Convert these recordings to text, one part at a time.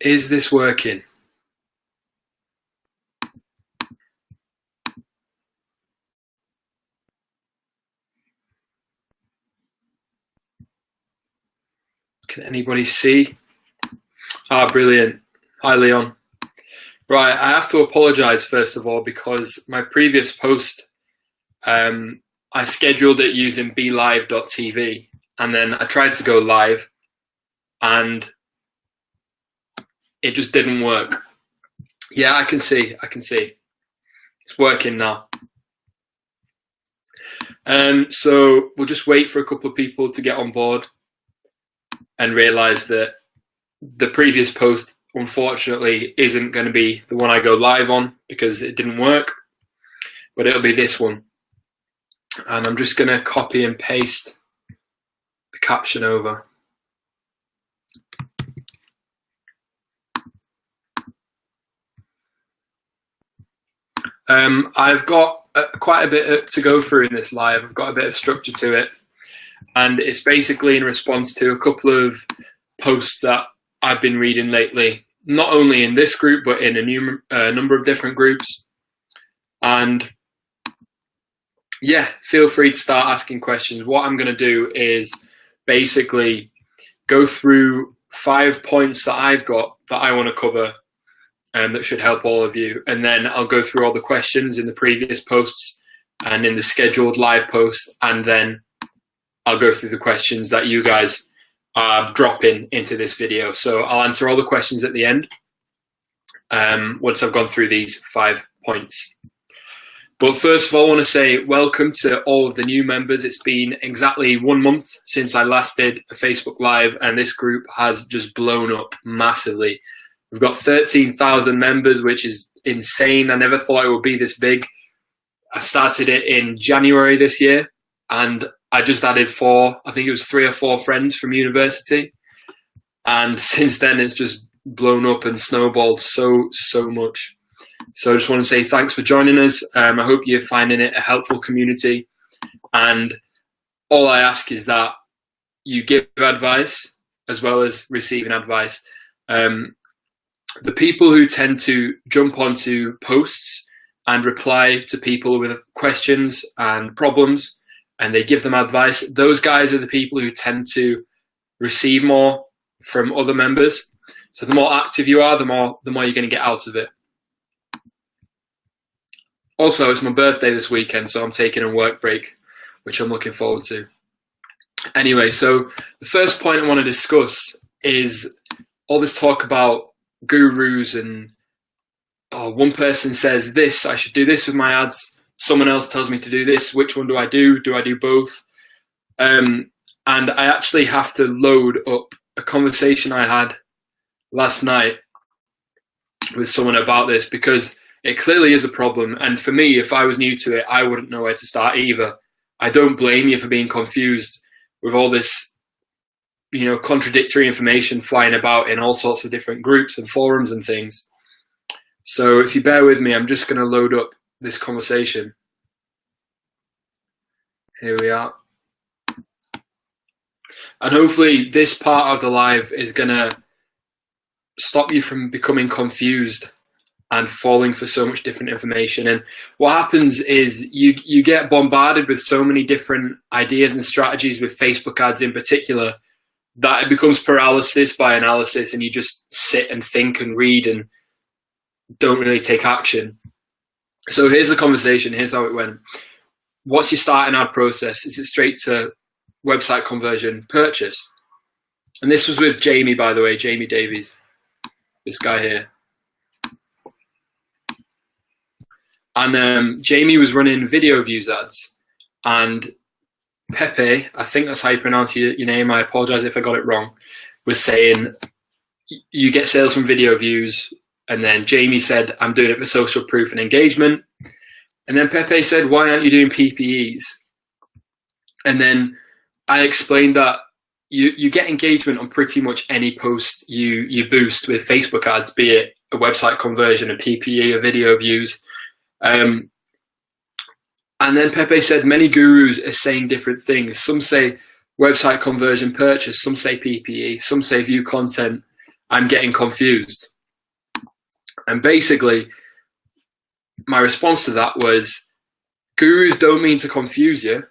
Is this working? Can anybody see? Brilliant. Hi, Leon. Right, I have to apologize first of all because my previous post, I scheduled it using BeLive.tv, and then I tried to go live and it just didn't work. Yeah, I can see. It's working now. So we'll just wait for a couple of people to get on board and realize that the previous post, unfortunately, isn't going to be the one I go live on because it didn't work, but it'll be this one. And I'm just going to copy and paste the caption over. I've got quite a bit to go through in this live. I've got a bit of structure to it, and it's basically in response to a couple of posts that I've been reading lately, not only in this group, but in a number of different groups. And yeah, feel free to start asking questions. What I'm going to do is basically go through 5 points that I've got that I want to cover that should help all of you. And then I'll go through all the questions in the previous posts and in the scheduled live post. And then I'll go through the questions that you guys are dropping into this video. So I'll answer all the questions at the end once I've gone through these 5 points. But first of all, I want to say welcome to all of the new members. It's been exactly 1 month since I last did a Facebook Live, and this group has just blown up massively. We've got 13,000 members, which is insane. I never thought it would be this big. I started it in January this year, and I just added 4, I think it was 3 or 4 friends from university. And since then, it's just blown up and snowballed so much. So I just want to say thanks for joining us. I hope you're finding it a helpful community. And all I ask is that you give advice as well as receiving advice. The people who tend to jump onto posts and reply to people with questions and problems, and they give them advice, those guys are the people who tend to receive more from other members. So the more active you are, the more you're going to get out of it. Also, it's my birthday this weekend, so I'm taking a work break, which I'm looking forward to. Anyway, so the first point I want to discuss is all this talk about gurus and one person says this, I should do this with my ads. Someone else tells me to do this. Which one do I do? Do I do both? And I actually have to load up a conversation I had last night with someone about this because it clearly is a problem. And for me, if I was new to it, I wouldn't know where to start either. I don't blame you for being confused with all this, contradictory information flying about in all sorts of different groups and forums and things. So if you bear with me, I'm just going to load up this conversation. Here we are. And hopefully this part of the live is going to stop you from becoming confused and falling for so much different information. And what happens is you get bombarded with so many different ideas and strategies with Facebook ads in particular that it becomes paralysis by analysis, and you just sit and think and read and don't really take action. So here's the conversation. Here's how it went. What's your starting ad process? Is it straight to website conversion purchase? And this was with Jamie, by the way, Jamie Davies, this guy here. And Jamie was running video views ads, and Pepe, I think that's how you pronounce your name, I apologize if I got it wrong, was saying you get sales from video views. And then Jamie said, I'm doing it for social proof and engagement. And then Pepe said, why aren't you doing PPEs? And then I explained that you get engagement on pretty much any post you boost with Facebook ads, be it a website conversion, a PPE, or video views. And then Pepe said many gurus are saying different things. Some say website conversion purchase, some say PPE, some say view content. I'm getting confused. And basically, my response to that was, gurus don't mean to confuse you.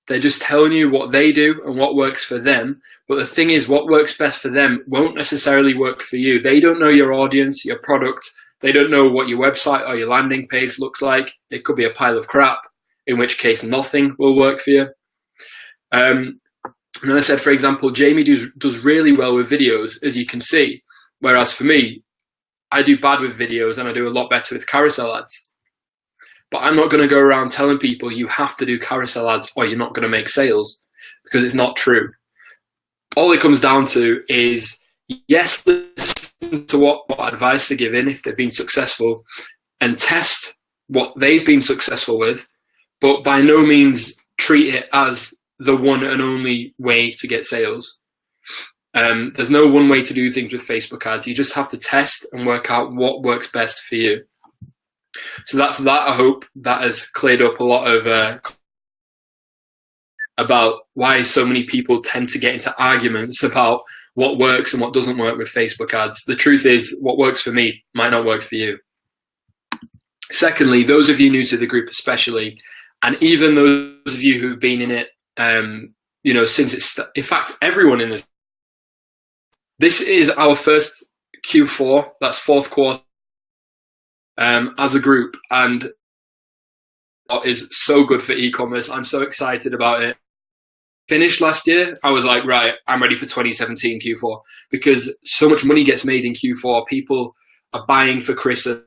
They're just telling you what they do and what works for them. But the thing is, what works best for them won't necessarily work for you. They don't know your audience, your product. They don't know what your website or your landing page looks like. It could be a pile of crap, in which case nothing will work for you. And then I said, for example, Jamie does really well with videos, as you can see. Whereas for me, I do bad with videos and I do a lot better with carousel ads. But I'm not going to go around telling people you have to do carousel ads or you're not going to make sales, because it's not true. All it comes down to is, yes, listen to what advice they're giving if they've been successful and test what they've been successful with, but by no means treat it as the one and only way to get sales. There's no one way to do things with Facebook ads. You just have to test and work out what works best for you. So that's that. I hope that has cleared up a lot of about why so many people tend to get into arguments about what works and what doesn't work with Facebook ads. The truth is, what works for me might not work for you. Secondly, those of you new to the group especially, and even those of you who've been in it, since it's, in fact, everyone in this is our first Q4, that's fourth quarter, as a group, and it is so good for e-commerce. I'm so excited about it. Finished last year, I was like, right, I'm ready for 2017 Q4, because so much money gets made in Q4. People are buying for Christmas,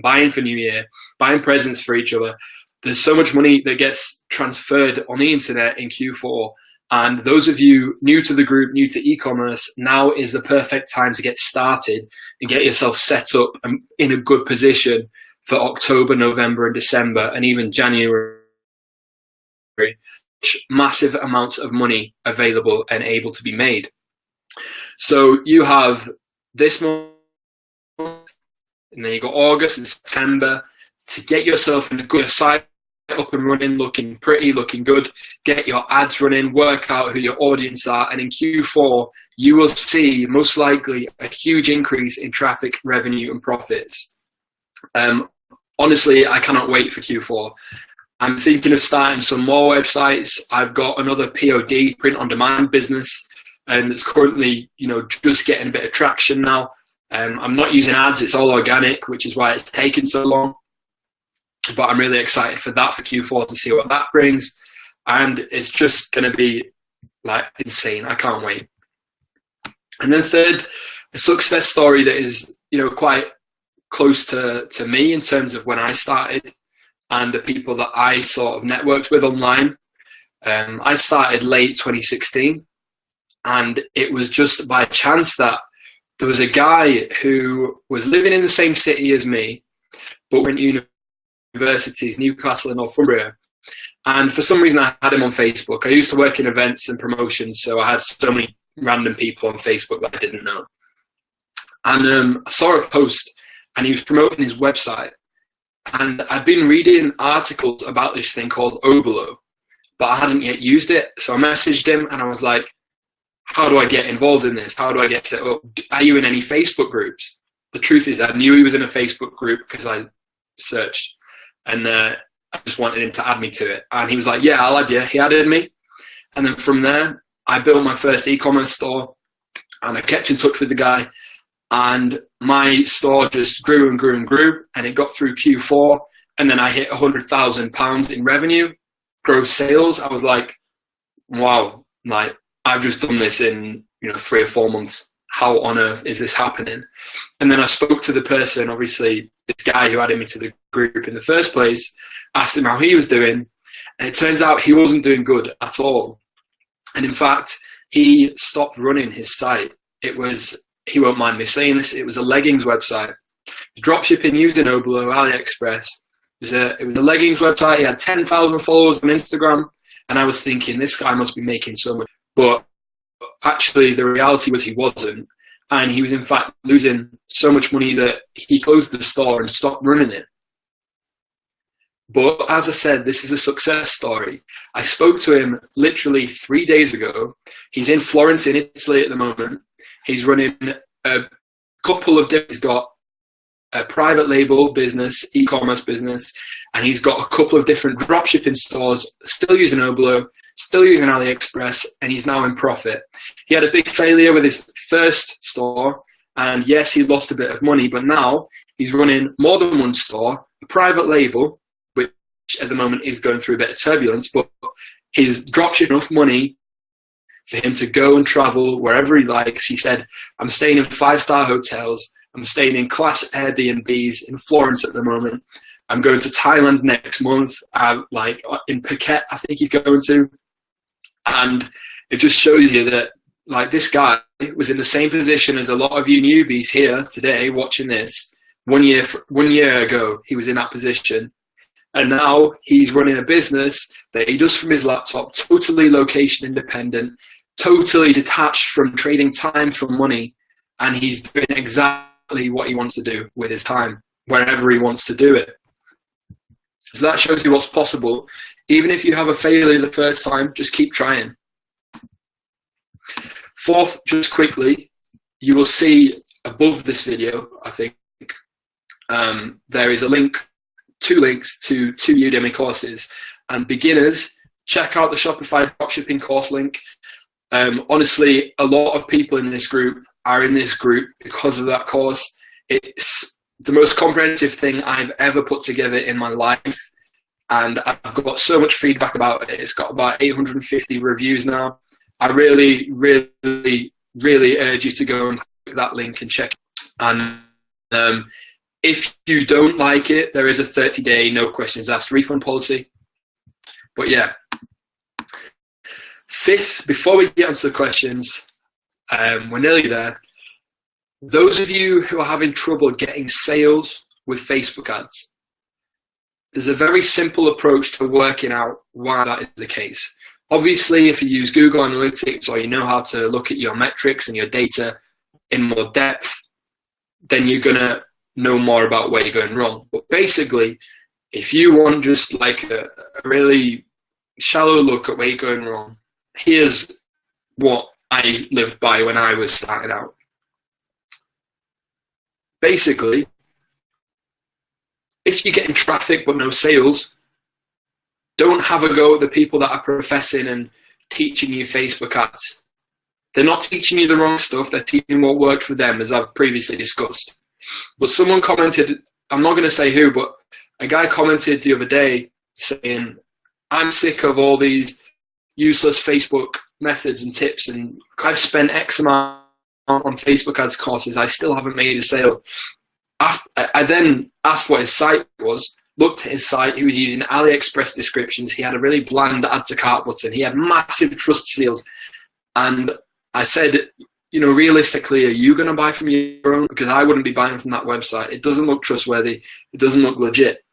buying for New Year, buying presents for each other. There's so much money that gets transferred on the internet in Q4. And those of you new to the group, new to e-commerce, now is the perfect time to get started and get yourself set up and in a good position for October, November, and December, and even January. Massive amounts of money available and able to be made. So you have this month, and then you got August and September to get yourself in a good site up and running, looking pretty, looking good, get your ads running, work out who your audience are, and in Q4 you will see most likely a huge increase in traffic, revenue, and profits. Honestly, I cannot wait for Q4. I'm thinking of starting some more websites. I've got another POD, print on demand business, and it's currently, just getting a bit of traction now. I'm not using ads, it's all organic, which is why it's taken so long. But I'm really excited for that for Q4 to see what that brings. And it's just going to be like insane. I can't wait. And then third, a success story that is, quite close to me in terms of when I started and the people that I sort of networked with online. I started late 2016, and it was just by chance that there was a guy who was living in the same city as me, but went to universities, Newcastle and Northumbria. And for some reason, I had him on Facebook. I used to work in events and promotions, so I had so many random people on Facebook that I didn't know. And I saw a post, and he was promoting his website. And I'd been reading articles about this thing called Oberlo, but I hadn't yet used it. So I messaged him, and I was like, how do I get involved in this? How do I get set up? Are you in any Facebook groups? The truth is, I knew he was in a Facebook group because I searched. And I just wanted him to add me to it. And he was like, yeah, I'll add you. He added me. And then from there, I built my first e-commerce store, and I kept in touch with the guy. And my store just grew and grew and grew. And it got through Q4. And then I hit £100,000 in revenue, gross sales. I was like, wow, I've just done this in 3 or 4 months. How on earth is this happening? And then I spoke to the person, obviously, this guy who added me to the group in the first place, asked him how he was doing, and it turns out he wasn't doing good at all. And in fact, he stopped running his site. It was, he won't mind me saying this, it was a leggings website. Dropshipping using Oberlo, AliExpress. It was a leggings website. He had 10,000 followers on Instagram, and I was thinking, this guy must be making so much. But actually, the reality was he wasn't. And he was, in fact, losing so much money that he closed the store and stopped running it. But as I said, this is a success story. I spoke to him literally 3 days ago. He's in Florence in Italy at the moment. He's running a couple of different, he's got a private label business, e-commerce business, and he's got a couple of different dropshipping stores, still using Oblo, still using AliExpress, and he's now in profit. He had a big failure with his first store, and yes, he lost a bit of money, but now he's running more than one store, a private label, which at the moment is going through a bit of turbulence, but he's dropshipping enough money for him to go and travel wherever he likes. He said, I'm staying in 5-star hotels. I'm staying in class Airbnbs in Florence at the moment. I'm going to Thailand next month, like in Phuket, I think he's going to. And it just shows you that, like, this guy was in the same position as a lot of you newbies here today watching this. 1 year ago, he was in that position. And now he's running a business that he does from his laptop, totally location independent, totally detached from trading time for money. And he's doing exactly what he wants to do with his time, wherever he wants to do it. So that shows you what's possible. Even if you have a failure the first time, just keep trying. Fourth, just quickly, you will see above this video, I think, there is a link, 2 links to 2 Udemy courses. And beginners, check out the Shopify dropshipping course link. Honestly, a lot of people in this group are in this group because of that course. It's the most comprehensive thing I've ever put together in my life, and I've got so much feedback about it. It's got about 850 reviews now. I really, really, really urge you to go and click that link and check. And if you don't like it, there is a 30-day no questions asked refund policy. But yeah. Fifth, before we get onto the questions, we're nearly there. Those of you who are having trouble getting sales with Facebook ads, there's a very simple approach to working out why that is the case. Obviously, if you use Google Analytics or you know how to look at your metrics and your data in more depth, then you're going to know more about where you're going wrong. But basically, if you want just like a really shallow look at where you're going wrong, here's what I lived by when I was starting out. Basically, if you're getting traffic but no sales, don't have a go at the people that are professing and teaching you Facebook ads. They're not teaching you the wrong stuff, they're teaching what worked for them, as I've previously discussed. But someone commented, I'm not going to say who, but a guy commented the other day saying, I'm sick of all these useless Facebook methods and tips, and I've spent X amount on Facebook ads courses, I still haven't made a sale. I then asked what his site was, looked at his site, he was using AliExpress descriptions, he had a really bland add to cart button, he had massive trust seals, and I said, you know, realistically, are you going to buy from your own? Because I wouldn't be buying from that website. It doesn't look trustworthy, it doesn't look legit.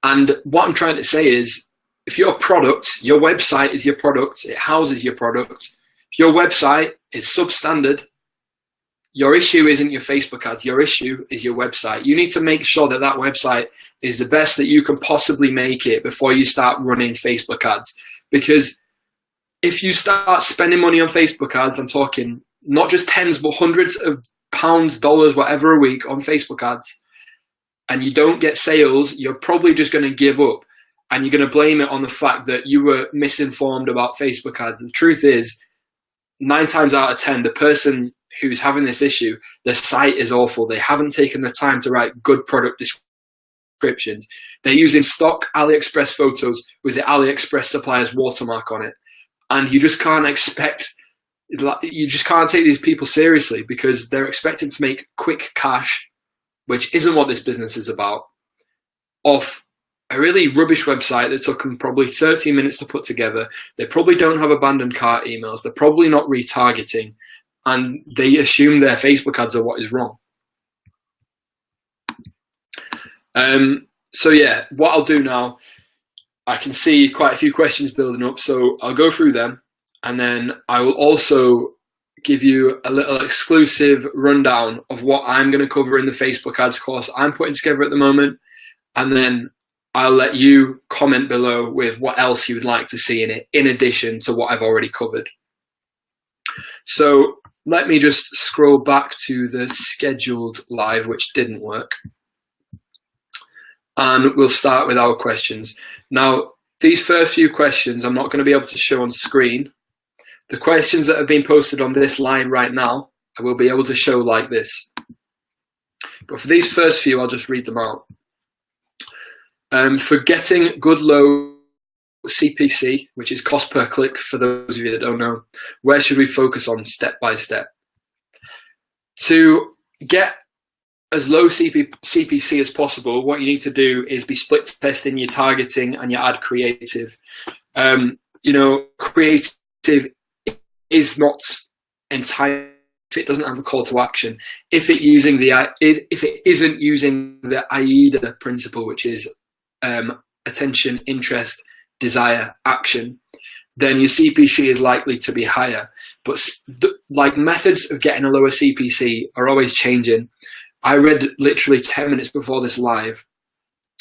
And what I'm trying to say is, if your product, your website is your product, it houses your product, if your website is substandard, your issue isn't your Facebook ads, your issue is your website. You need to make sure that that website is the best that you can possibly make it before you start running Facebook ads. Because if you start spending money on Facebook ads, I'm talking not just tens, but hundreds of pounds, dollars, whatever a week on Facebook ads, and you don't get sales, you're probably just going to give up. And you're going to blame it on the fact that you were misinformed about Facebook ads. The truth is, 9 times out of 10, the person who's having this issue, their site is awful. They haven't taken the time to write good product descriptions. They're using stock AliExpress photos with the AliExpress supplier's watermark on it. And you just can't take these people seriously because they're expecting to make quick cash, which isn't what this business is about, off a really rubbish website that took them probably 30 minutes to put together. They probably don't have abandoned cart emails. They're probably not retargeting. And they assume their Facebook ads are what is wrong. So yeah, what I'll do now, I can see quite a few questions building up. So I'll go through them. And then I will also give you a little exclusive rundown of what I'm going to cover in the Facebook ads course I'm putting together at the moment. And then I'll let you comment below with what else you would like to see in it, in addition to what I've already covered. So let me just scroll back to the scheduled live, which didn't work. And we'll start with our questions. Now, these first few questions I'm not going to be able to show on screen. The questions that have been posted on this line right now, I will be able to show like this. But for these first few, I'll just read them out. For getting good low CPC, which is cost per click for those of you that don't know, where should we focus on step by step? To get as low CPC as possible, what you need to do is be split testing your targeting and your ad creative. Creative is not entirely, if it doesn't have a call to action. If it isn't using the AIDA principle, which is attention, interest, desire, action, then your CPC is likely to be higher. But methods of getting a lower CPC are always changing. I read literally 10 minutes before this live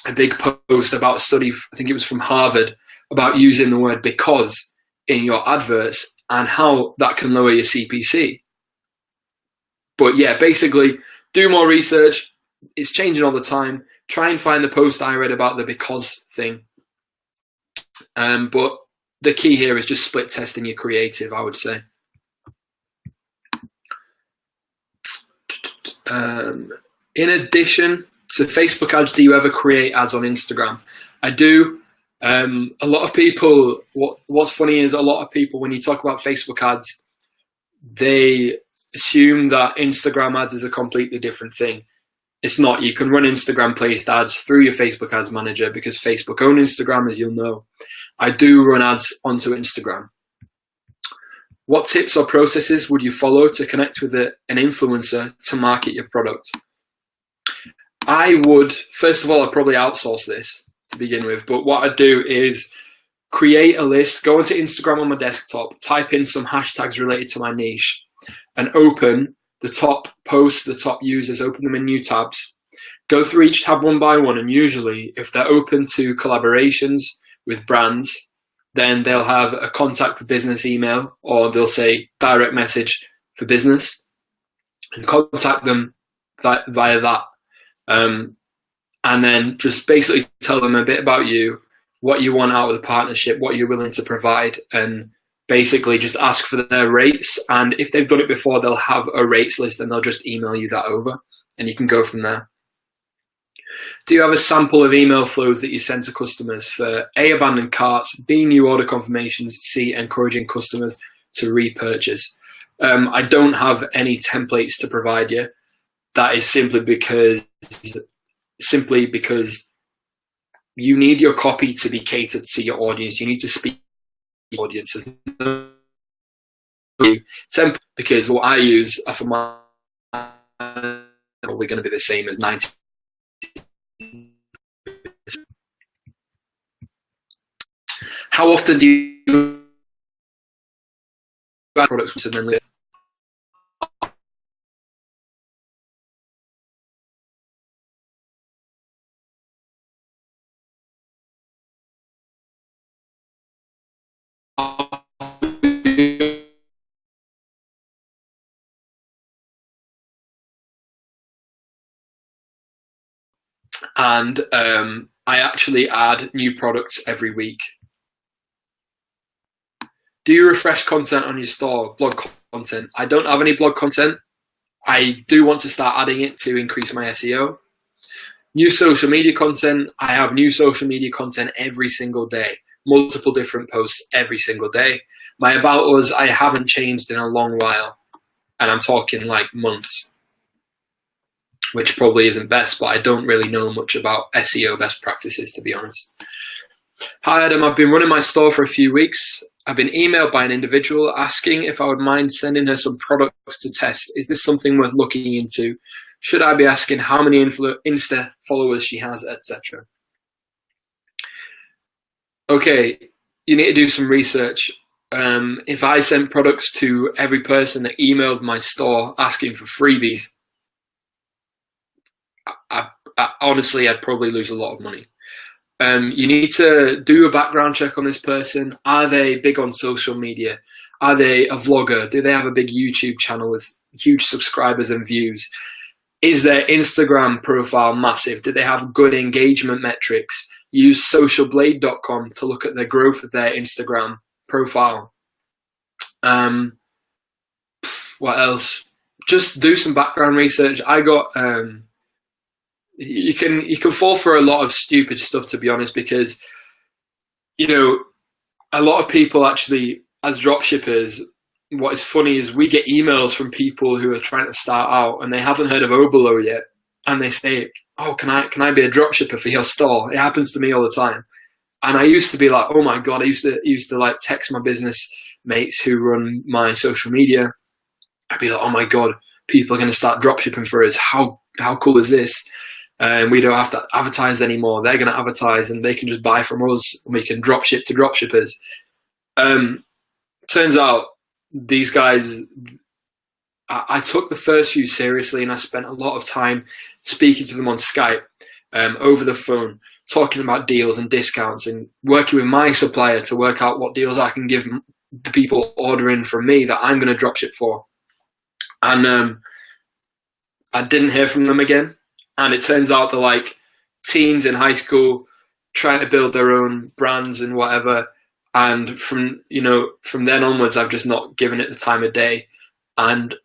a big post about a study, I think it was from Harvard, about using the word because in your adverts and how that can lower your CPC. But yeah, basically do more research. It's changing all the time. Try and find the post I read about the because thing. But the key here is just split testing your creative, I would say. In addition to Facebook ads, do you ever create ads on Instagram? I do. A lot of people, what's funny is a lot of people, when you talk about Facebook ads, they assume that Instagram ads is a completely different thing. It's not. You can run Instagram placed ads through your Facebook ads manager because Facebook own Instagram, as you'll know. I do run ads onto Instagram. What tips or processes would you follow to connect with an influencer to market your product? I would, first of all, I'd probably outsource this to begin with, but what I'd do is create a list, go into Instagram on my desktop, type in some hashtags related to my niche, and open the top posts, the top users, open them in new tabs, go through each tab one by one, and usually if they're open to collaborations with brands, then they'll have a contact for business email, or they'll say direct message for business, and contact them via that. And then just basically tell them a bit about you, what you want out of the partnership, what you're willing to provide, and basically just ask for their rates. And if they've done it before, they'll have a rates list and they'll just email you that over, and you can go from there. Do you have a sample of email flows that you send to customers for A, abandoned carts, B, new order confirmations, C, encouraging customers to repurchase? I don't have any templates to provide you. That is simply because you need your copy to be catered to your audience. You need to speak to your audience. Because what I use are for my probably going to be the same as 90. How often do you buy products and then live? And I actually add new products every week. Do you refresh content on your store, blog content? I don't have any blog content. I do want to start adding it to increase my SEO. New social media content. I have new social media content every single day. Multiple different posts every single day. My About Us, I haven't changed in a long while. And I'm talking like months, which probably isn't best, but I don't really know much about SEO best practices, to be honest. Hi Adam, I've been running my store for a few weeks. I've been emailed by an individual asking if I would mind sending her some products to test. Is this something worth looking into? Should I be asking how many Insta followers she has, etc.? Okay, you need to do some research. If I sent products to every person that emailed my store asking for freebies, honestly, I'd probably lose a lot of money. You need to do a background check on this person. Are they big on social media? Are they a vlogger? Do they have a big YouTube channel with huge subscribers and views? Is their Instagram profile massive? Do they have good engagement metrics? Use socialblade.com to look at the growth of their Instagram profile. What else? Just do some background research. I got you can fall for a lot of stupid stuff, to be honest, because a lot of people actually, as dropshippers, what is funny is we get emails from people who are trying to start out and they haven't heard of Oberlo yet, and they say, "Oh, can I be a dropshipper for your store?" It happens to me all the time, and I used to be like, "Oh my god!" I used to like text my business mates who run my social media. I'd be like, "Oh my god, people are going to start dropshipping for us. How cool is this?" And we don't have to advertise anymore. They're going to advertise and they can just buy from us and we can dropship to dropshippers. Turns out these guys, I took the first few seriously, and I spent a lot of time speaking to them on Skype, over the phone, talking about deals and discounts, and working with my supplier to work out what deals I can give the people ordering from me that I'm going to dropship for. And I didn't hear from them again. And it turns out they're like teens in high school trying to build their own brands and whatever. And from then onwards, I've just not given it the time of day. And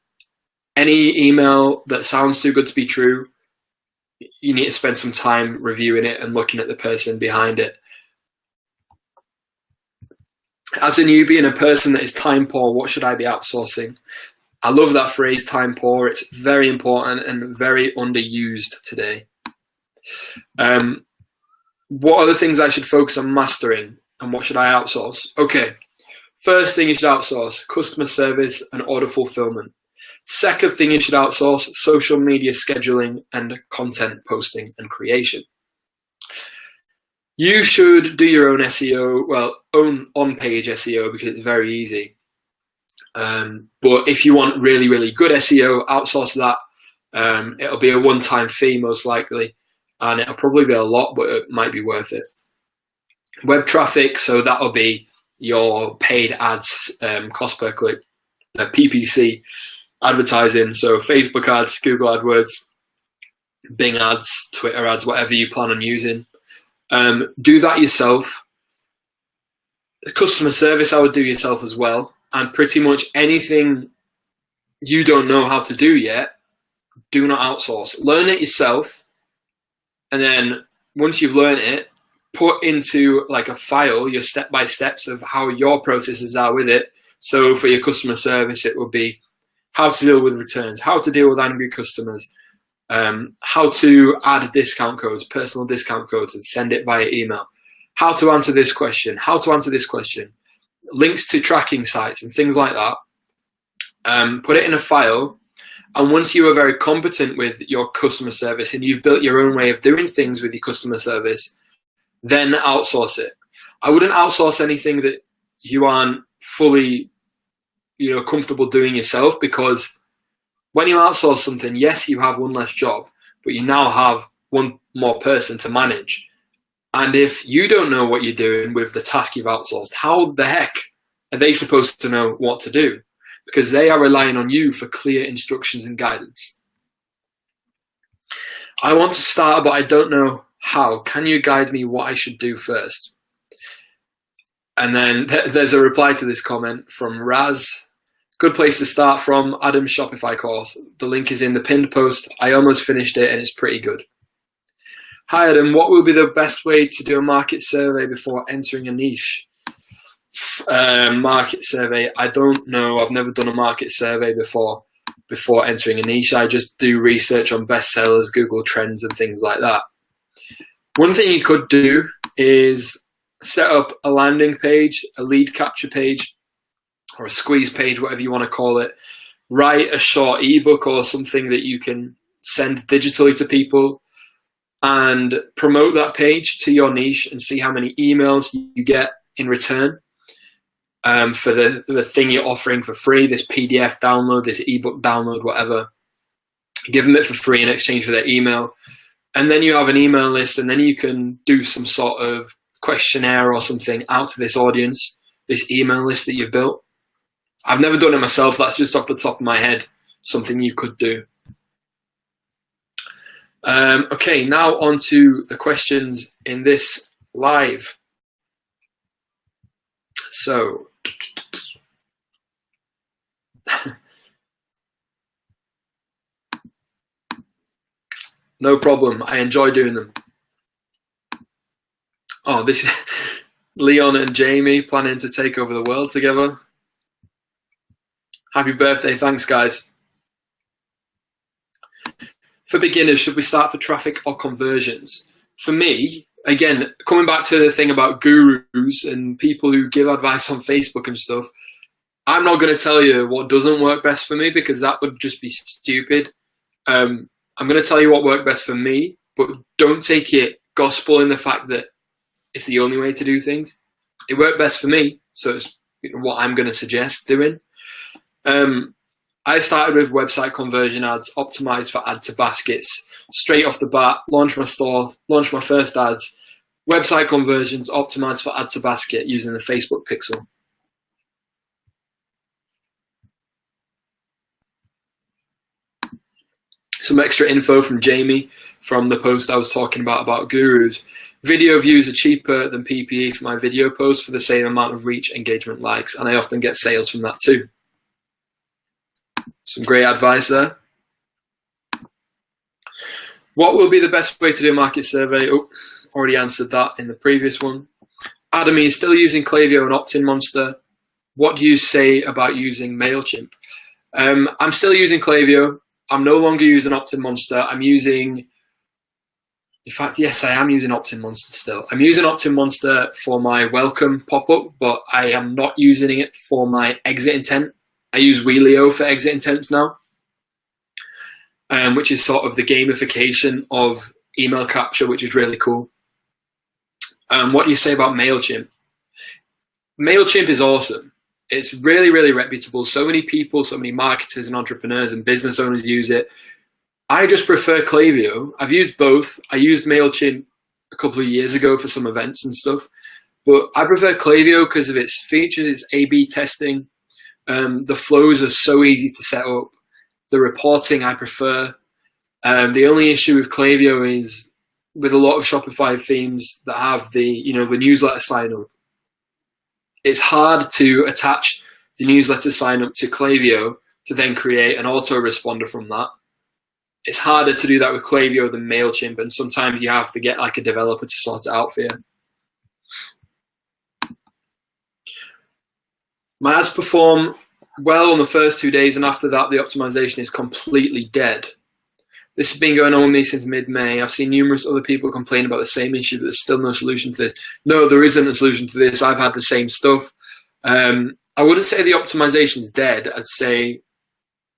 any email that sounds too good to be true, you need to spend some time reviewing it and looking at the person behind it. As a newbie and a person that is time poor, what should I be outsourcing? I love that phrase, time poor. It's very important and very underused today. What are the things I should focus on mastering, and what should I outsource? Okay, first thing you should outsource, customer service and order fulfillment. Second thing you should outsource, social media scheduling and content posting and creation. You should do your own SEO, own on-page SEO, because it's very easy. But if you want really, really good SEO, outsource that. It'll be a one-time fee most likely, and it'll probably be a lot, but it might be worth it. Web traffic, so that'll be your paid ads, cost per click, PPC advertising, so Facebook ads, Google AdWords, Bing ads, Twitter ads, whatever you plan on using. Do that yourself. Customer service, I would do yourself as well. And pretty much anything you don't know how to do yet, do not outsource. Learn it yourself, and then once you've learned it, put into like a file your step-by-steps of how your processes are with it. So for your customer service, it would be how to deal with returns, how to deal with angry customers, how to add discount codes, personal discount codes, and send it via email, how to answer this question, links to tracking sites and things like that. Put it in a file, and once you are very competent with your customer service and you've built your own way of doing things with your customer service, then outsource it. I wouldn't outsource anything that you aren't fully comfortable doing yourself, because when you outsource something, yes, you have one less job, but you now have one more person to manage. And if you don't know what you're doing with the task you've outsourced, how the heck are they supposed to know what to do? Because they are relying on you for clear instructions and guidance. I want to start, but I don't know how. Can you guide me what I should do first? And then there's a reply to this comment from Raz. Good place to start from, Adam's Shopify course. The link is in the pinned post. I almost finished it and it's pretty good. Hi Adam, what will be the best way to do a market survey before entering a niche? Market survey, I don't know. I've never done a market survey before entering a niche. I just do research on bestsellers, Google Trends and things like that. One thing you could do is set up a landing page, a lead capture page, or a squeeze page, whatever you want to call it. Write a short ebook or something that you can send digitally to people, and promote that page to your niche and see how many emails you get in return for the thing you're offering for free, this PDF download, this ebook download, whatever. Give them it for free in exchange for their email. And then you have an email list, and then you can do some sort of questionnaire or something out to this audience, this email list that you've built. I've never done it myself. That's just off the top of my head, something you could do. Okay, now on to the questions in this live. So, no problem. I enjoy doing them. Oh, this Leon and Jamie planning to take over the world together. Happy birthday. Thanks, guys. For beginners, should we start for traffic or conversions? For me, again, coming back to the thing about gurus and people who give advice on Facebook and stuff, I'm not going to tell you what doesn't work best for me because that would just be stupid. I'm going to tell you what worked best for me, but don't take it gospel in the fact that it's the only way to do things. It worked best for me, so it's what I'm going to suggest doing. I started with website conversion ads, optimized for add to baskets. Straight off the bat, launched my store, launched my first ads, website conversions, optimized for add to basket using the Facebook pixel. Some extra info from Jamie from the post I was talking about gurus. Video views are cheaper than PPE for my video posts for the same amount of reach, engagement, likes, and I often get sales from that too. Some great advice there. What will be the best way to do a market survey? Oh, already answered that in the previous one. Adam, are you still using Klaviyo and Opt-in Monster? What do you say about using MailChimp? I'm still using Klaviyo. I'm no longer using Opt-in Monster. I'm using, in fact, yes, I am using Opt-in Monster still. I'm using Opt-in Monster for my welcome pop-up, but I am not using it for my exit intent. I use Wheelio for exit intents now, which is sort of the gamification of email capture, which is really cool. What do you say about MailChimp? MailChimp is awesome. It's really, really reputable. So many people, so many marketers and entrepreneurs and business owners use it. I just prefer Klaviyo. I've used both. I used MailChimp a couple of years ago for some events and stuff, but I prefer Klaviyo because of its features, its A/B testing. The flows are so easy to set up. The reporting I prefer. The only issue with Klaviyo is with a lot of Shopify themes that have the newsletter sign up. It's hard to attach the newsletter sign up to Klaviyo to then create an autoresponder from that. It's harder to do that with Klaviyo than MailChimp, and sometimes you have to get like a developer to sort it out for you. My ads perform well on the first 2 days, and after that, the optimization is completely dead. This has been going on with me since mid-May. I've seen numerous other people complain about the same issue, but there's still no solution to this. No, there isn't a solution to this. I've had the same stuff. I wouldn't say the optimization is dead. I'd say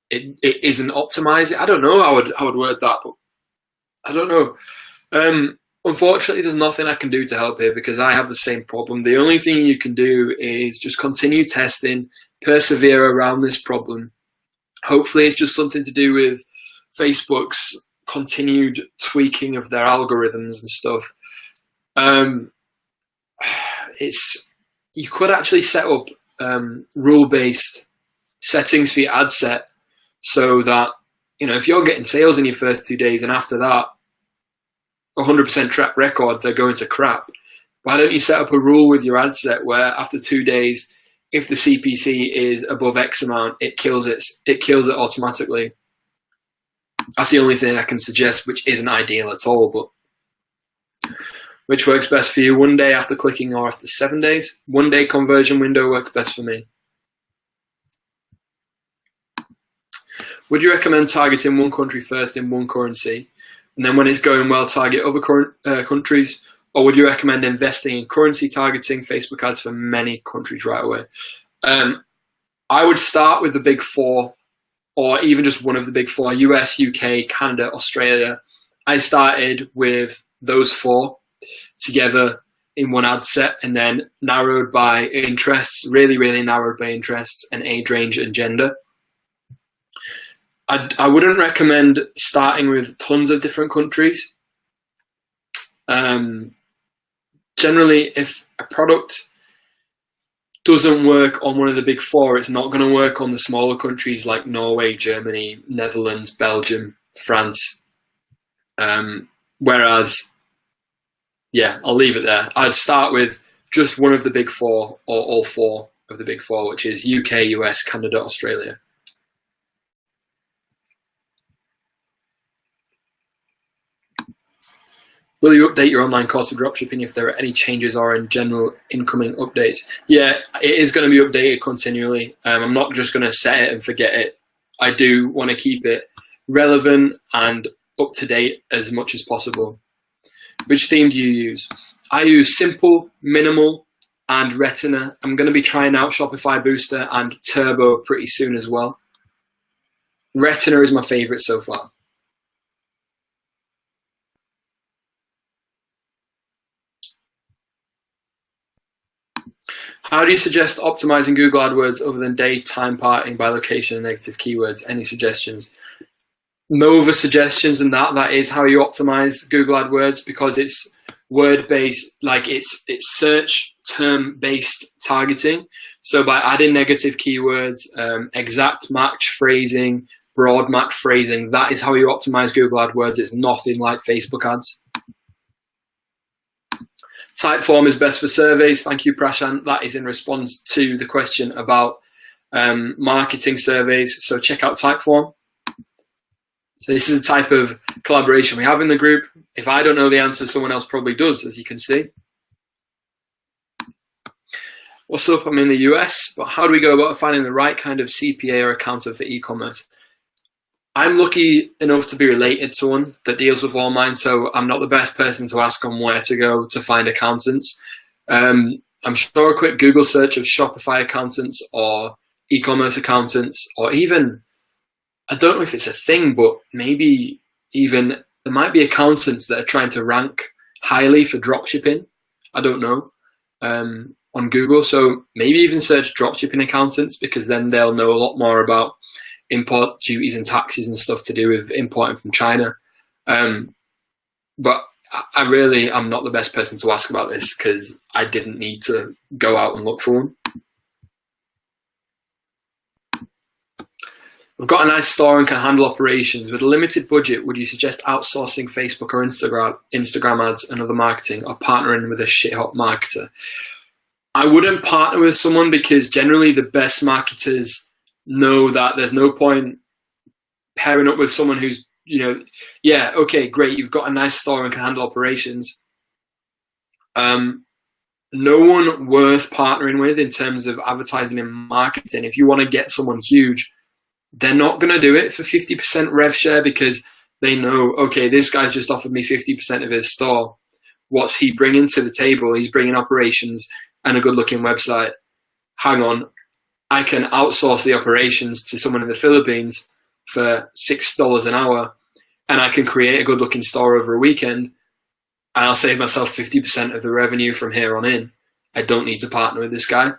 it isn't optimized. I don't know how I would word that, but I don't know. Unfortunately, there's nothing I can do to help here because I have the same problem. The only thing you can do is just continue testing, persevere around this problem. Hopefully, it's just something to do with Facebook's continued tweaking of their algorithms and stuff. You could actually set up rule-based settings for your ad set so that, if you're getting sales in your first 2 days and after that, 100% track record, they're going to crap. Why don't you set up a rule with your ad set where after 2 days, if the CPC is above X amount, it kills it automatically. That's the only thing I can suggest, which isn't ideal at all, but which works best for you? 1 day after clicking or after 7 days? 1 day conversion window works best for me. Would you recommend targeting one country first in one currency, and then when it's going well, target other countries? Or would you recommend investing in currency targeting Facebook ads for many countries right away? I would start with the big four, or even just one of the big four: US, UK, Canada, Australia. I started with those four together in one ad set and then narrowed by interests, really, really narrowed by interests and age range and gender. I wouldn't recommend starting with tons of different countries. Generally, if a product doesn't work on one of the big four, it's not going to work on the smaller countries like Norway, Germany, Netherlands, Belgium, France. Whereas, yeah, I'll leave it there. I'd start with just one of the big four, or all four of the big four, which is UK, US, Canada, Australia. Will you update your online course for dropshipping if there are any changes or in general incoming updates? Yeah, it is going to be updated continually. I'm not just going to set it and forget it. I do want to keep it relevant and up to date as much as possible. Which theme do you use? I use Simple, Minimal, and Retina. I'm going to be trying out Shopify Booster and Turbo pretty soon as well. Retina is my favorite so far. How do you suggest optimizing Google AdWords other than daytime parting by location and negative keywords? Any suggestions? No other suggestions than that. That is how you optimize Google AdWords, because it's word-based, like it's search term-based targeting. So by adding negative keywords, exact match phrasing, broad match phrasing, that is how you optimize Google AdWords. It's nothing like Facebook ads. Typeform is best for surveys. Thank you, Prashant. That is in response to the question about marketing surveys. So check out Typeform. So this is the type of collaboration we have in the group. If I don't know the answer, someone else probably does, as you can see. What's up? I'm in the US, but how do we go about finding the right kind of CPA or accountant for e-commerce? I'm lucky enough to be related to one that deals with all mine, so I'm not the best person to ask on where to go to find accountants. I'm sure a quick Google search of Shopify accountants or e-commerce accountants, or even, I don't know if it's a thing, but maybe even there might be accountants that are trying to rank highly for dropshipping. I don't know, on Google. So maybe even search dropshipping accountants, because then they'll know a lot more about import duties and taxes and stuff to do with importing from China. But I'm not the best person to ask about this, because I didn't need to go out and look for one. We've got a nice store and can handle operations. With a limited budget, would you suggest outsourcing Facebook or Instagram ads and other marketing, or partnering with a shit-hot marketer? I wouldn't partner with someone, because generally the best marketers know that there's no point pairing up with someone who's, yeah, okay, great, you've got a nice store and can handle operations. No one worth partnering with in terms of advertising and marketing. If you want to get someone huge, they're not going to do it for 50% rev share, because they know, okay, this guy's just offered me 50% of his store. What's he bringing to the table? He's bringing operations and a good looking website. Hang on, I can outsource the operations to someone in the Philippines for $6 an hour, and I can create a good looking store over a weekend, and I'll save myself 50% of the revenue from here on in. I don't need to partner with this guy.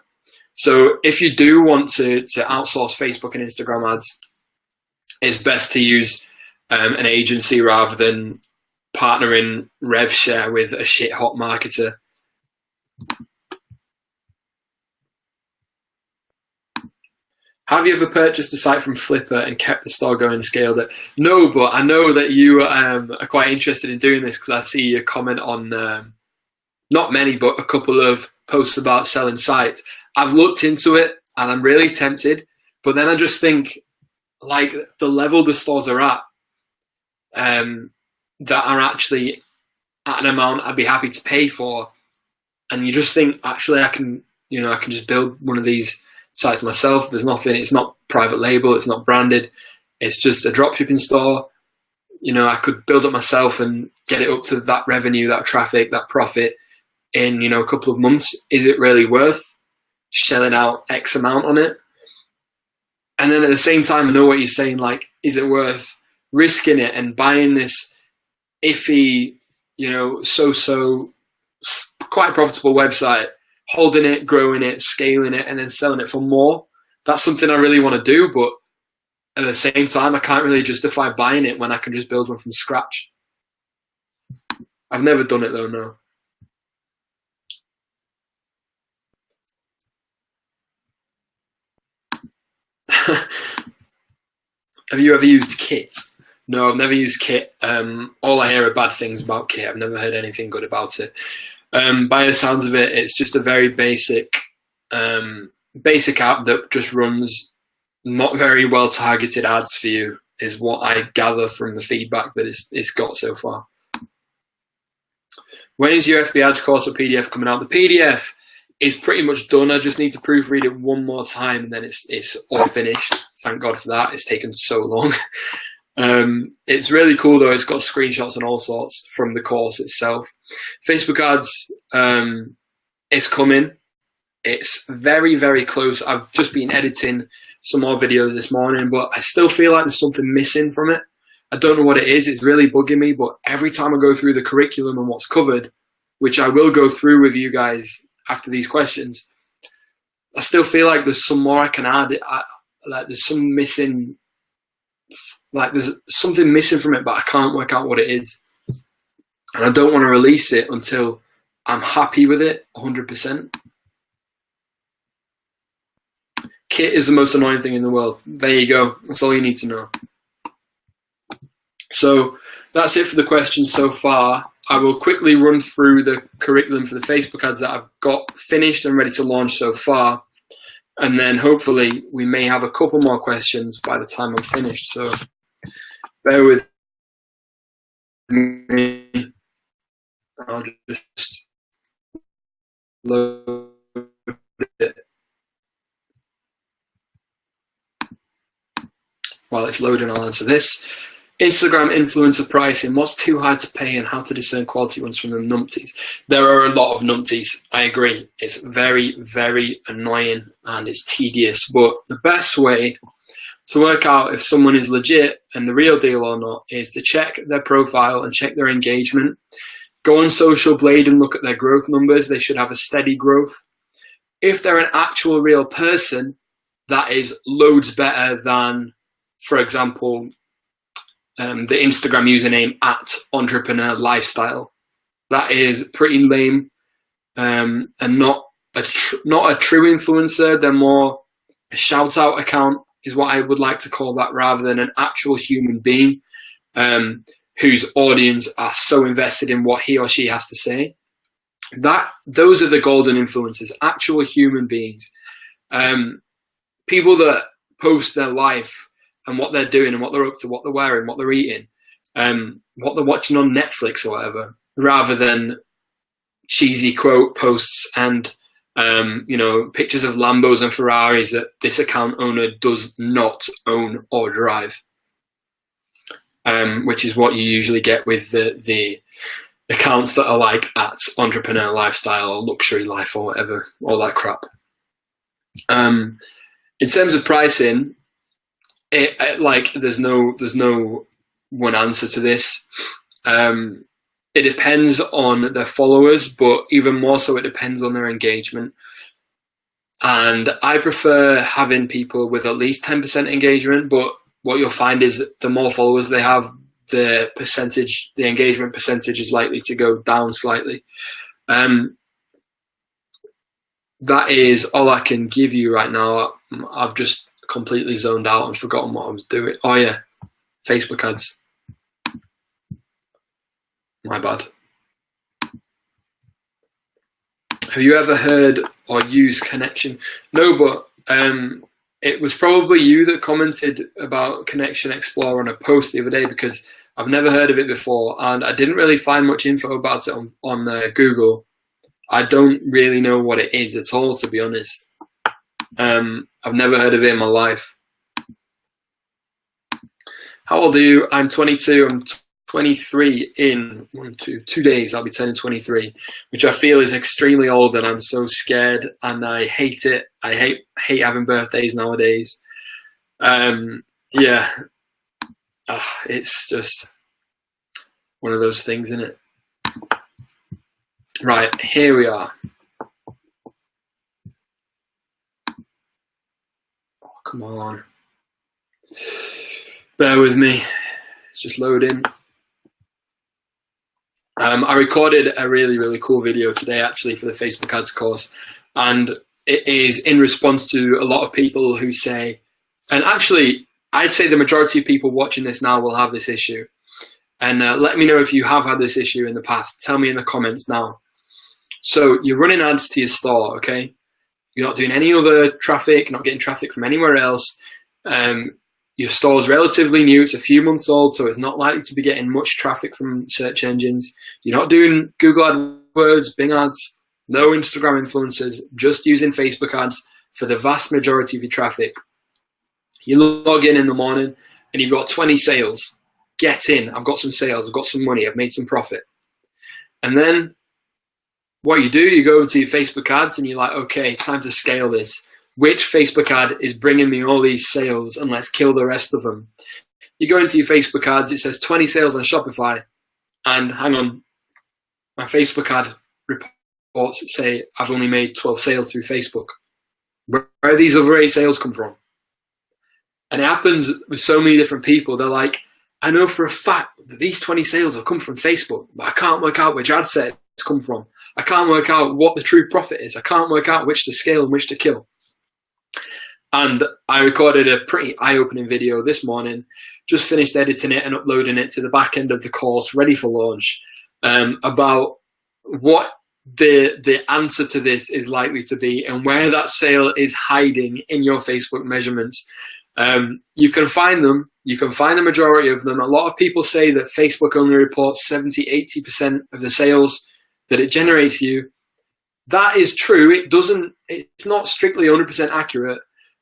So if you do want to outsource Facebook and Instagram ads, it's best to use an agency rather than partnering rev share with a shit hot marketer. Have you ever purchased a site from Flipper and kept the store going and scaled it? No, but I know that you are quite interested in doing this, because I see a comment on, not many, but a couple of posts about selling sites. I've looked into it and I'm really tempted, but then I just think, like, the level the stores are at, that are actually at an amount I'd be happy to pay for. And you just think, actually, I can just build one of these sites myself. There's nothing, it's not private label, it's not branded, it's just a dropshipping store. I could build it myself and get it up to that revenue, that traffic, that profit in, a couple of months. Is it really worth shelling out X amount on it? And then at the same time, I know what you're saying, like, is it worth risking it and buying this iffy, so quite profitable website, holding it, growing it, scaling it, and then selling it for more? That's something I really want to do, but at the same time, I can't really justify buying it when I can just build one from scratch. I've never done it though, no. Have you ever used Kit? No, I've never used Kit. All I hear are bad things about Kit. I've never heard anything good about it. By the sounds of it, it's just a very basic app that just runs not very well targeted ads for you, is what I gather from the feedback that it's got so far. When is your FB ads course or PDF coming out? The PDF is pretty much done. I just need to proofread it one more time and then it's all finished. Thank God for that. It's taken so long. It's really cool though. It's got screenshots and all sorts from the course itself. Facebook ads, it's coming. It's very, very close. I've just been editing some more videos this morning, but I still feel like there's something missing from it. I don't know what it is. It's really bugging me, but every time I go through the curriculum and what's covered, which I will go through with you guys after these questions, I still feel like there's some more I can add. Like there's some missing, like there's something missing from it, but I can't work out what it is. And I don't want to release it until I'm happy with it 100%. Kit is the most annoying thing in the world. There you go. That's all you need to know. So that's it for the questions so far. I will quickly run through the curriculum for the Facebook ads that I've got finished and ready to launch so far. And then hopefully we may have a couple more questions by the time I'm finished. So bear with me. I'll just load it. While it's loading, I'll answer this. Instagram influencer pricing, what's too high to pay and how to discern quality ones from the numpties? There are a lot of numpties, I agree. It's very, very annoying and it's tedious, but the best way to work out if someone is legit and the real deal or not is to check their profile and check their engagement. Go on Social Blade and look at their growth numbers. They should have a steady growth. If they're an actual real person, that is loads better than, for example, the Instagram username @entrepreneur lifestyle. That is pretty lame, and not a true influencer. They're more a shout out account is what I would like to call that, rather than an actual human being whose audience are so invested in what he or she has to say. Those are the golden influencers, actual human beings, people that post their life and what they're doing and what they're up to, what they're wearing, what they're eating, what they're watching on Netflix or whatever, rather than cheesy quote posts and pictures of Lambos and Ferraris that this account owner does not own or drive, which is what you usually get with the accounts that are like @entrepreneur lifestyle or luxury life or whatever, all that crap. In terms of pricing, there's no one answer to this. It depends on their followers, but even more so, it depends on their engagement. And I prefer having people with at least 10% engagement, but what you'll find is the more followers they have, the engagement percentage is likely to go down slightly. That is all I can give you right now. I've just completely zoned out and forgotten what I was doing. Oh yeah, Facebook ads. My bad. Have you ever heard or used Connection? No, but it was probably you that commented about Connection Explorer on a post the other day, because I've never heard of it before and I didn't really find much info about it on Google. I don't really know what it is at all, to be honest. I've never heard of it in my life. How old are you? I'm 22. I'm 23 in 2 days. I'll be turning 23, which I feel is extremely old, and I'm so scared and I hate it. I hate having birthdays nowadays. Yeah, it's just one of those things, isn't it? Right, here we are. Oh, come on. Bear with me. It's just loading. I recorded a really, really cool video today, actually, for the Facebook ads course. And it is in response to a lot of people who say, And actually, I'd say the majority of people watching this now will have this issue. And let me know if you have had this issue in the past. Tell me in the comments now. So you're running ads to your store, okay? You're not doing any other traffic, not getting traffic from anywhere else. Your store's relatively new, it's a few months old, so it's not likely to be getting much traffic from search engines. You're not doing Google AdWords, Bing ads, no Instagram influencers, just using Facebook ads for the vast majority of your traffic. You log in the morning and you've got 20 sales. Get in, I've got some sales, I've got some money, I've made some profit. And then what you do, you go over to your Facebook ads and you're like, okay, time to scale this. Which Facebook ad is bringing me all these sales, and let's kill the rest of them. You go into your Facebook ads, it says 20 sales on Shopify, and hang on, my Facebook ad reports say I've only made 12 sales through Facebook. Where are these other 8 sales come from? And it happens with so many different people. They're like, I know for a fact that these 20 sales have come from Facebook, but I can't work out which ad set it's come from. I can't work out what the true profit is. I can't work out which to scale and which to kill. And I recorded a pretty eye-opening video this morning, just finished editing it and uploading it to the back end of the course, ready for launch, about what the answer to this is likely to be and where that sale is hiding in your Facebook measurements. You can find them. You can find the majority of them. A lot of people say that Facebook only reports 70–80% of the sales that it generates you. That is true. It's not strictly 100% accurate.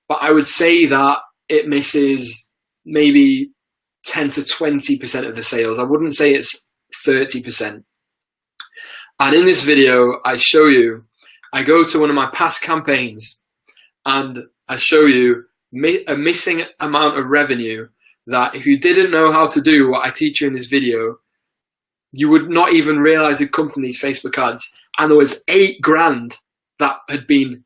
But I would say that it misses maybe 10 to 20% of the sales. I wouldn't say it's 30%. And in this video, I show you, I go to one of my past campaigns and I show you a missing amount of revenue that if you didn't know how to do what I teach you in this video, you would not even realize it'd come from these Facebook ads. And there was $8,000 that had been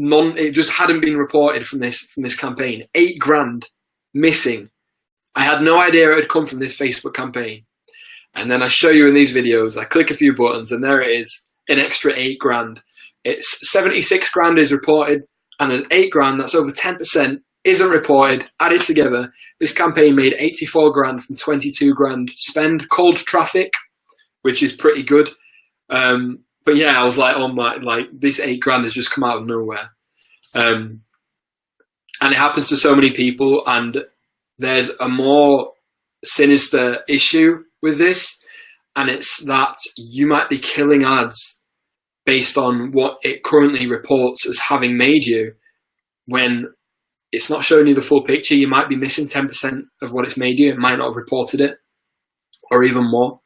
it just hadn't been reported from this campaign. $8,000 missing. I had no idea it had come from this Facebook campaign. And then I show you in these videos, I click a few buttons and there it is, an extra $8,000. It's 76 grand is reported and there's $8,000, that's over 10%, isn't reported. Added together, this campaign made 84 grand from 22 grand spend. Cold traffic, which is pretty good. But yeah, I was like, oh my, like this $8,000 has just come out of nowhere. And it happens to so many people, and there's a more sinister issue with this, and it's that you might be killing ads based on what it currently reports as having made you, when it's not showing you the full picture. You might be missing 10% of what it's made you. It might not have reported it, or even more.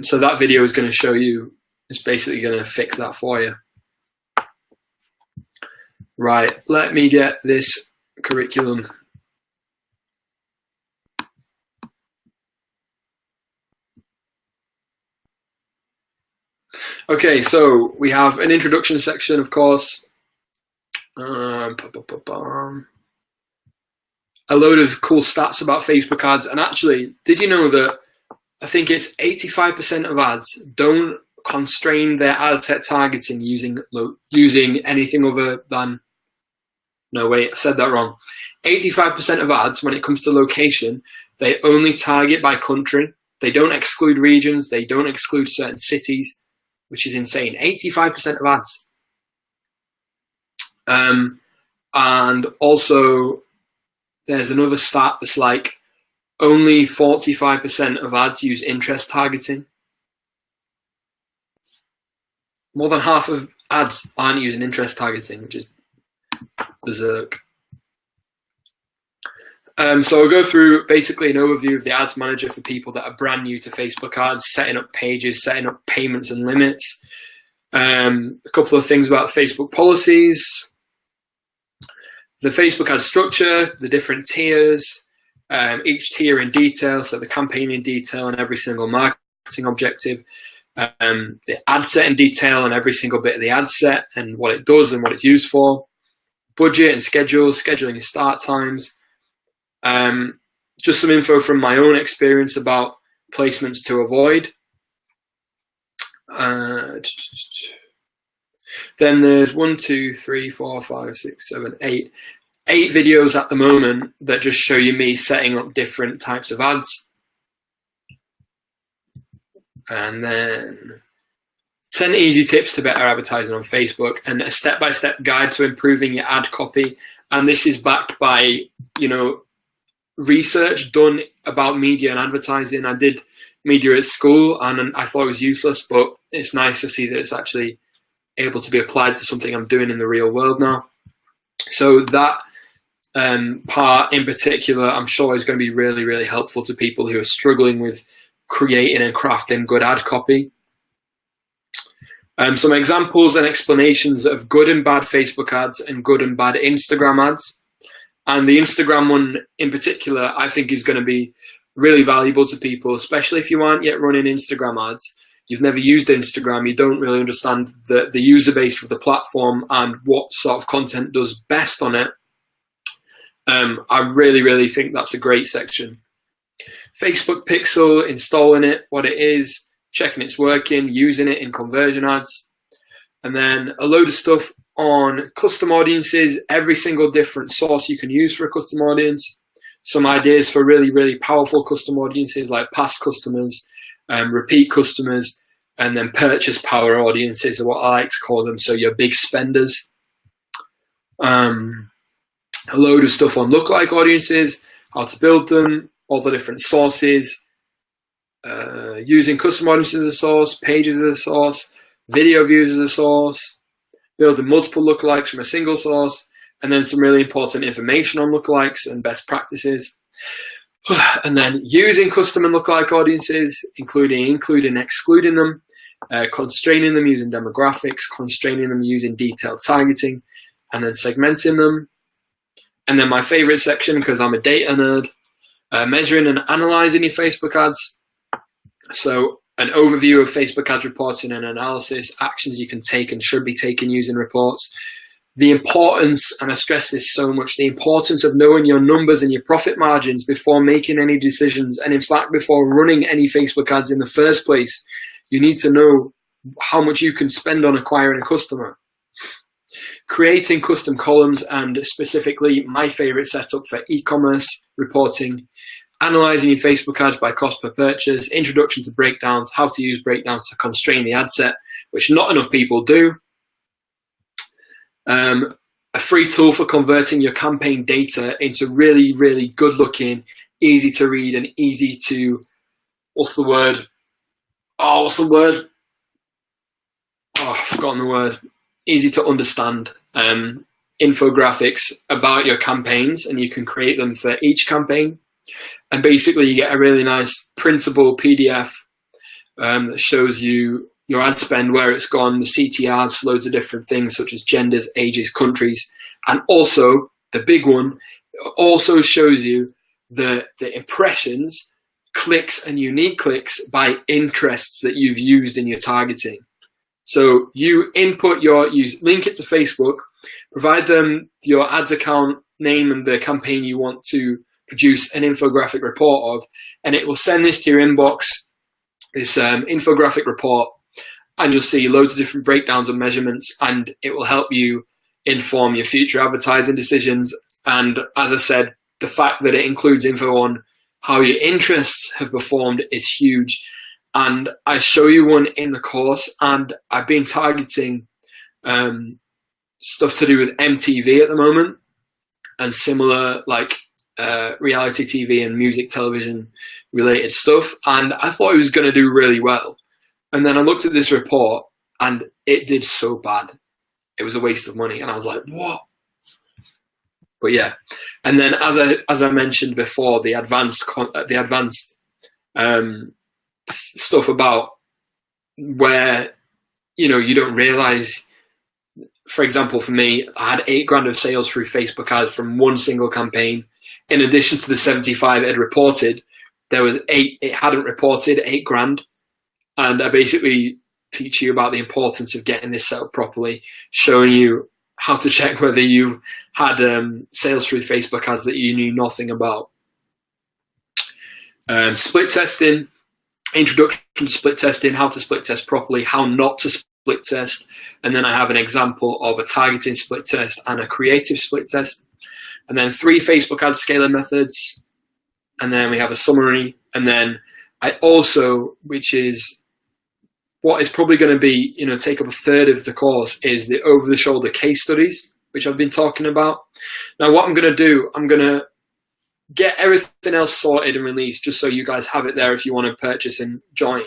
So that video is going to show you, it's basically going to fix that for you. Right, let me get this curriculum. Okay, so we have an introduction section, of course. A load of cool stats about Facebook ads. And actually, did you know that I think it's 85% of ads don't constrain their ad set targeting using anything other than, no wait, I said that wrong. 85% of ads, when it comes to location, they only target by country. They don't exclude regions. They don't exclude certain cities, which is insane. 85% of ads. And also there's another stat that's like only 45% of ads use interest targeting. More than half of ads aren't using interest targeting, which is berserk. So I'll go through basically an overview of the ads manager for people that are brand new to Facebook ads, setting up pages, setting up payments and limits. A couple of things about Facebook policies, the Facebook ad structure, the different tiers, each tier in detail, so the campaign in detail and every single marketing objective, the ad set in detail and every single bit of the ad set and what it does and what it's used for, budget and schedules, scheduling and start times, just some info from my own experience about placements to avoid. Then there's 1, 2, 3, 4, 5, 6, 7, 8. 8 videos at the moment that just show you me setting up different types of ads. And then 10 easy tips to better advertising on Facebook, and a step-by-step guide to improving your ad copy. And this is backed by, research done about media and advertising. I did media at school and I thought it was useless, but it's nice to see that it's actually able to be applied to something I'm doing in the real world now. So that part in particular, I'm sure is going to be really, really helpful to people who are struggling with creating and crafting good ad copy. Some examples and explanations of good and bad Facebook ads and good and bad Instagram ads. And the Instagram one in particular, I think is going to be really valuable to people, especially if you aren't yet running Instagram ads. You've never used Instagram, you don't really understand the user base of the platform and what sort of content does best on it. I really, really think that's a great section. Facebook Pixel, installing it, what it is, checking it's working, using it in conversion ads. And then a load of stuff on custom audiences, every single different source you can use for a custom audience. Some ideas for really, really powerful custom audiences like past customers, repeat customers, and then purchase power audiences are what I like to call them. So your big spenders. A load of stuff on lookalike audiences, how to build them, all the different sources, using custom audiences as a source, pages as a source, video views as a source, building multiple lookalikes from a single source, and then some really important information on lookalikes and best practices. And then using custom and lookalike audiences, including excluding them, constraining them using demographics, constraining them using detailed targeting, and then segmenting them. And then my favorite section, because I'm a data nerd, measuring and analyzing your Facebook ads. So an overview of Facebook ads reporting and analysis, actions you can take and should be taken using reports. The importance, and I stress this so much, the importance of knowing your numbers and your profit margins before making any decisions. And in fact, before running any Facebook ads in the first place, you need to know how much you can spend on acquiring a customer. Creating custom columns, and specifically my favorite setup for e-commerce reporting, analyzing your Facebook ads by cost per purchase, introduction to breakdowns, how to use breakdowns to constrain the ad set, which not enough people do. A free tool for converting your campaign data into really, really good looking, easy to read and easy to, what's the word? Oh, I've forgotten the word. Easy to understand infographics about your campaigns, and you can create them for each campaign. And basically you get a really nice printable PDF that shows you your ad spend, where it's gone, the CTRs for loads of different things such as genders, ages, countries, and also the big one, it also shows you the impressions, clicks and unique clicks by interests that you've used in your targeting. So you input you link it to Facebook, provide them your ads account name and the campaign you want to produce an infographic report of, and it will send this to your inbox, this infographic report, and you'll see loads of different breakdowns and measurements, and it will help you inform your future advertising decisions. And as I said, the fact that it includes info on how your interests have performed is huge. And I show you one in the course, and I've been targeting stuff to do with MTV at the moment and similar like reality TV and music television related stuff. And I thought it was going to do really well. And then I looked at this report and it did so bad. It was a waste of money. And I was like, what? But yeah. And then as I mentioned before, the advanced stuff about where, you don't realize, for example, for me, I had $8,000 of sales through Facebook ads from one single campaign. In addition to the 75 it had reported, there was it hadn't reported $8,000. And I basically teach you about the importance of getting this set up properly, showing you how to check whether you had sales through Facebook ads that you knew nothing about. Split testing, introduction to split testing, how to split test properly, how not to split test. And then I have an example of a targeting split test and a creative split test. and then 3 Facebook ad scaling methods, and then we have a summary, and then I also, which is what is probably going to be, take up a third of the course, is the over-the-shoulder case studies, which I've been talking about. Now, what I'm going to do, I'm going to get everything else sorted and released just so you guys have it there if you want to purchase and join.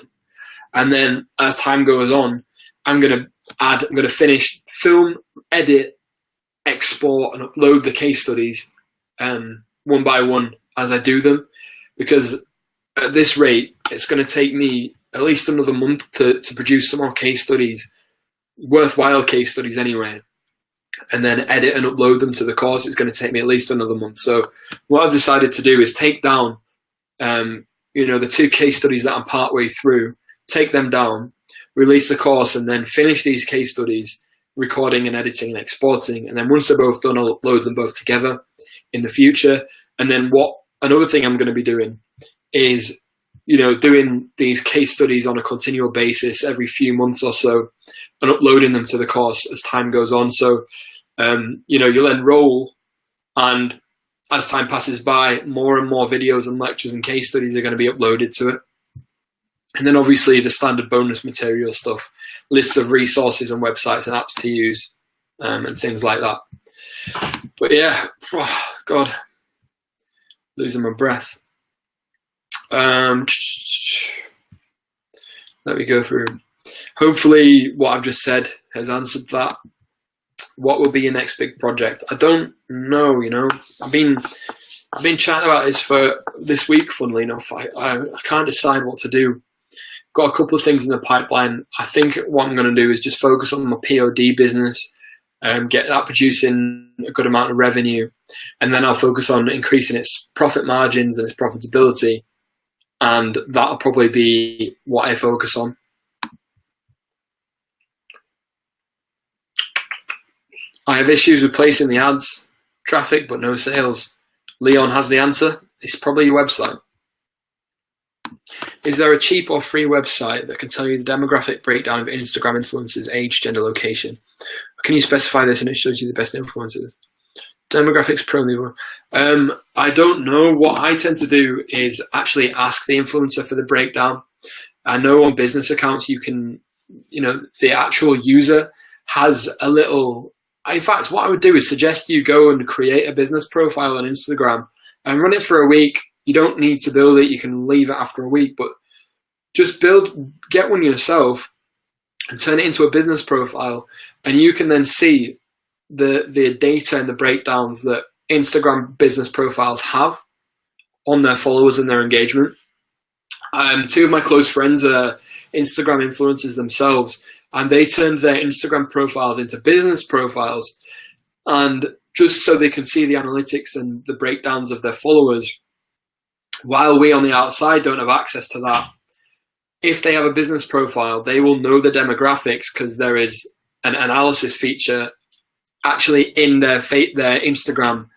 And then as time goes on, I'm going to finish, film, edit, export, and upload the case studies one by one as I do them, because at this rate, it's going to take me at least another month to produce some more case studies, worthwhile case studies anyway, and then edit and upload them to the course. It's going to take me at least another month. So what I've decided to do is take down, the 2 case studies that I'm partway through, take them down, release the course, and then finish these case studies, recording and editing and exporting. And then once they're both done, I'll upload them both together in the future. And then another thing I'm going to be doing is, doing these case studies on a continual basis every few months or so, and uploading them to the course as time goes on. So, you'll enroll, and as time passes by, more and more videos and lectures and case studies are going to be uploaded to it. And then obviously the standard bonus material stuff, lists of resources and websites and apps to use, and things like that. But yeah, God, losing my breath. Let me go through. Hopefully what I've just said has answered that. What will be your next big project? I don't know, I've been chatting about this for this week, funnily enough. I can't decide what to do. Got a couple of things in the pipeline. I think what I'm going to do is just focus on my POD business, get that producing a good amount of revenue, and then I'll focus on increasing its profit margins and its profitability, and that'll probably be what I focus on. I have issues with placing the ads, traffic, but no sales. Leon has the answer. It's probably your website. Is there a cheap or free website that can tell you the demographic breakdown of Instagram influencers, age, gender, location? Can you specify this and it shows you the best influencers? Demographics pro. I don't know. What I tend to do is actually ask the influencer for the breakdown. I know on business accounts you can, the actual user has a little. In fact, what I would do is suggest you go and create a business profile on Instagram and run it for a week. You don't need to build it. You can leave it after a week, but just get one yourself and turn it into a business profile. And you can then see the data and the breakdowns that Instagram business profiles have on their followers and their engagement. 2 of my close friends are Instagram influencers themselves, and they turned their Instagram profiles into business profiles, and just so they can see the analytics and the breakdowns of their followers, while we on the outside don't have access to that. If they have a business profile, they will know the demographics because there is an analysis feature actually in their Instagram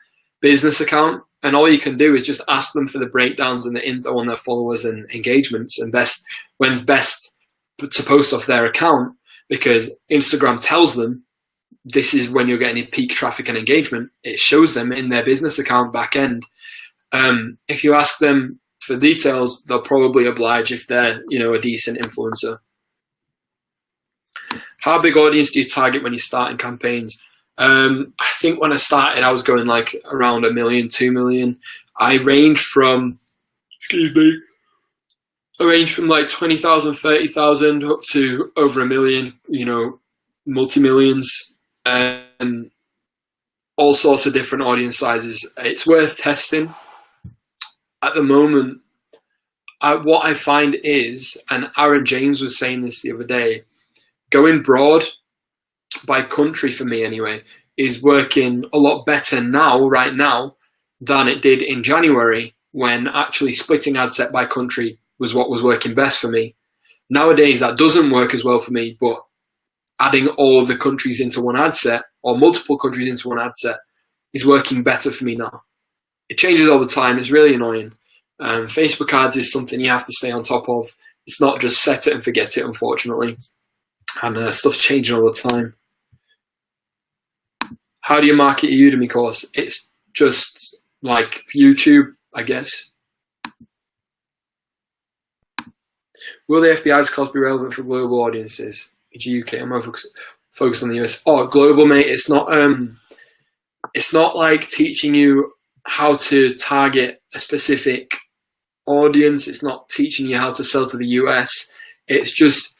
business account. And all you can do is just ask them for the breakdowns and the info on their followers and engagements, and when's best to post off their account, because Instagram tells them this is when you're getting peak traffic and engagement. It shows them in their business account back end. If you ask them for details, they'll probably oblige if they're, a decent influencer. How big audience do you target when you're starting campaigns? I think when I started, I was going like around 1 million, 2 million. I range from like 20,000, 30,000 up to over 1 million, multi-millions, and all sorts of different audience sizes. It's worth testing. At the moment, what I find is, and Aaron James was saying this the other day, going broad by country for me anyway is working a lot better right now than it did in January, when actually splitting ad set by country was what was working best for me. Nowadays that doesn't work as well for me, but adding all the countries into one ad set, or multiple countries into one ad set, is working better for me now. It changes all the time. It's really annoying. Facebook ads is something you have to stay on top of. It's not just set it and forget it, unfortunately. And stuff's changing all the time. How do you market your Udemy course? It's just like YouTube, I guess. Will the FBI discourse be relevant for global audiences? UK, I'm more focused on the US. Oh, global, mate. It's not like teaching you how to target a specific audience. It's not teaching you how to sell to the US. It's just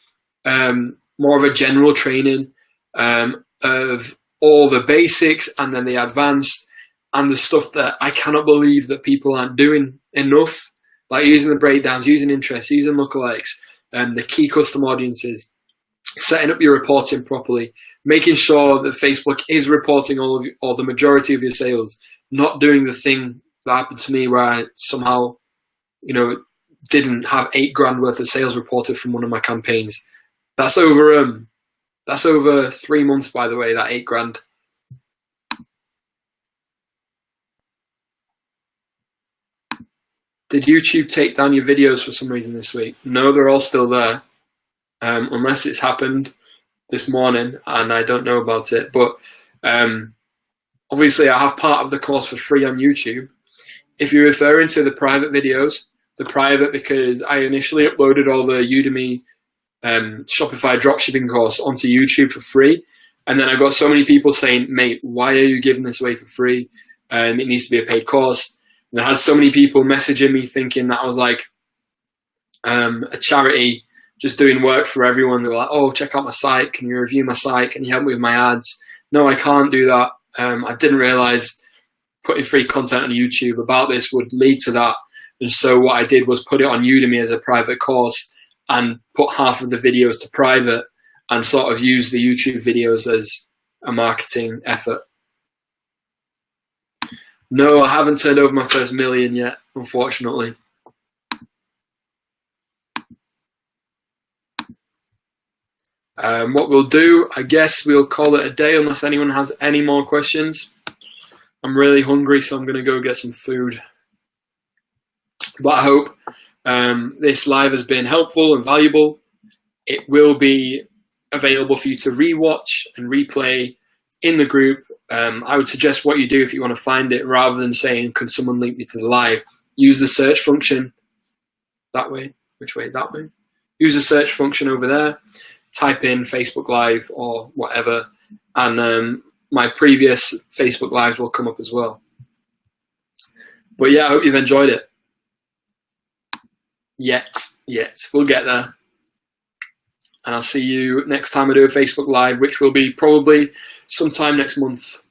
more of a general training of all the basics and then the advanced and the stuff that I cannot believe that people aren't doing enough, like using the breakdowns, using interests, using lookalikes, the key custom audiences, setting up your reporting properly, making sure that Facebook is reporting or the majority of your sales, not doing the thing that happened to me where I somehow, didn't have $8,000 worth of sales reported from one of my campaigns. That's over 3 months, by the way, that $8,000. Did YouTube take down your videos for some reason this week? No, they're all still there. Unless it's happened this morning and I don't know about it. But obviously I have part of the course for free on YouTube. If you're referring to the private videos, the private because I initially uploaded all the Udemy Shopify dropshipping course onto YouTube for free. And then I got so many people saying, mate, why are you giving this away for free? It needs to be a paid course. And I had so many people messaging me thinking that I was like a charity just doing work for everyone. They were like, oh, check out my site. Can you review my site? Can you help me with my ads? No, I can't do that. I didn't realize putting free content on YouTube about this would lead to that. And so what I did was put it on Udemy as a private course and put half of the videos to private and sort of use the YouTube videos as a marketing effort. No, I haven't turned over my first million yet, unfortunately. What we'll do, I guess we'll call it a day unless anyone has any more questions. I'm really hungry, so I'm going to go get some food. But I hope this live has been helpful and valuable. It will be available for you to rewatch and replay in the group. I would suggest what you do if you want to find it, rather than saying, can someone link me to the live? Use the search function that way. Which way? That way. Use the search function over there. Type in Facebook Live or whatever, and my previous Facebook Lives will come up as well. But yeah, I hope you've enjoyed it. Yet. We'll get there. And I'll see you next time I do a Facebook Live, which will be probably sometime next month.